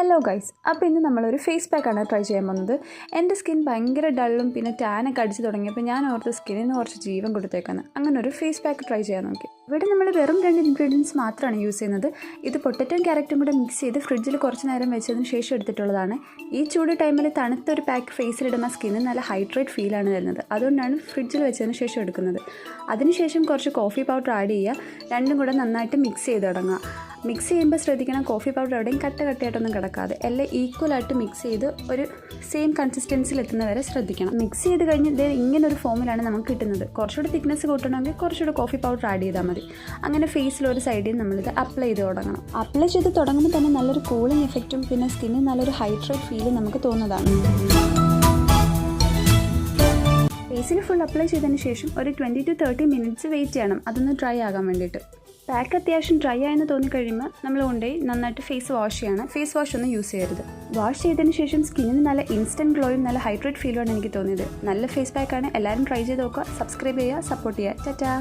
Hello guys, അപ്പോൾ ഇന്ന് നമ്മളൊരു ഫേസ് പാക്കാണ് ട്രൈ ചെയ്യാൻ പോകുന്നത്. എൻ്റെ സ്കിൻ ഭയങ്കര ഡള്ളും പിന്നെ ടാനൊക്കെ അടിച്ച് തുടങ്ങിയപ്പോൾ ഞാൻ ഓർത്ത് സ്കിന്നിന് കുറച്ച് ജീവൻ കൊടുത്തേക്കാണ്. അങ്ങനെ ഒരു ഫേസ് പാക്ക് ട്രൈ ചെയ്യാൻ നോക്കി. ഇവിടെ നമ്മൾ വെറും 2 ഇൻഗ്രീഡിയൻസ് മാത്രമാണ് യൂസ് ചെയ്യുന്നത്. ഇത് പൊട്ടറ്റോയും ക്യാരറ്റും കൂടെ മിക്സ് ചെയ്ത് ഫ്രിഡ്ജിൽ കുറച്ച് നേരം വെച്ചതിന് ശേഷം എടുത്തിട്ടുള്ളതാണ്. ഈ ചൂട് ടൈമിൽ തണുത്തൊരു പാക്ക് ഫേസിലിടുമ്പോൾ സ്കിന്നിന് നല്ല ഹൈഡ്രേറ്റ് ഫീലാണ് വരുന്നത്. അതുകൊണ്ടാണ് ഫ്രിഡ്ജിൽ വെച്ചതിന് ശേഷം എടുക്കുന്നത്. അതിനുശേഷം കുറച്ച് കോഫി പൗഡർ ആഡ് ചെയ്യുക. രണ്ടും കൂടെ നന്നായിട്ട് മിക്സ് ചെയ്ത് തുടങ്ങുക. മിക്സ് ചെയ്യുമ്പോൾ ശ്രദ്ധിക്കണം, കോഫി പൗഡർ എവിടെയും കട്ടയായിട്ടൊന്നും കിടക്കാതെ എല്ലാം ഈക്വലായിട്ട് മിക്സ് ചെയ്ത് ഒരു സെയിം കൺസിസ്റ്റൻസിയിൽ എത്തുന്നവരെ ശ്രദ്ധിക്കണം. മിക്സ് ചെയ്ത് കഴിഞ്ഞ് ഇത് ഇങ്ങനൊരു ഫോമിലാണ് നമുക്ക് കിട്ടുന്നത്. കുറച്ചുകൂടി തിക്നെസ് കൂട്ടണമെങ്കിൽ കുറച്ചുകൂടി കോഫി പൗഡർ ആഡ് ചെയ്താൽ മതി. അങ്ങനെ ഫേസിലൊരു സൈഡിൽ നമ്മളിത് അപ്ലൈ ചെയ്ത് തുടങ്ങണം. അപ്ലൈ ചെയ്ത് തുടങ്ങുമ്പോൾ തന്നെ നല്ലൊരു കൂളിംഗ് എഫക്റ്റും പിന്നെ സ്കിന്നിന് നല്ലൊരു ഹൈഡ്രേറ്റ് ഫീലും നമുക്ക് തോന്നുന്നതാണ്. ഫേസിൽ ഫുൾ അപ്ലൈ ചെയ്തതിന് ശേഷം ഒരു 20 to 30 മിനിറ്റ്സ് വെയിറ്റ് ചെയ്യണം, അതൊന്ന് ഡ്രൈ ആകാൻ വേണ്ടിയിട്ട്. പാക്ക് അത്യാവശ്യം ഡ്രൈ ആയെന്ന് തോന്നിക്കഴിയുമ്പോൾ നമ്മൾ കൊണ്ടുപോയി നന്നായിട്ട് ഫേസ് വാഷ് ചെയ്യണം. ഫേസ് വാഷ് ഒന്നും യൂസ് ചെയ്യരുത്. വാഷ് ചെയ്തതിന് ശേഷം സ്കിന്നിന് നല്ല ഇൻസ്റ്റൻറ്റ് ഗ്ലോയും നല്ല ഹൈഡ്രേറ്റ് ഫീലുമാണ് എനിക്ക് തോന്നിയത്. നല്ല ഫേസ് പാക്കാണ്, എല്ലാവരും ട്രൈ ചെയ്ത് നോക്കുക. സബ്സ്ക്രൈബ് ചെയ്യുക, സപ്പോർട്ട് ചെയ്യുക. ടാറ്റാ.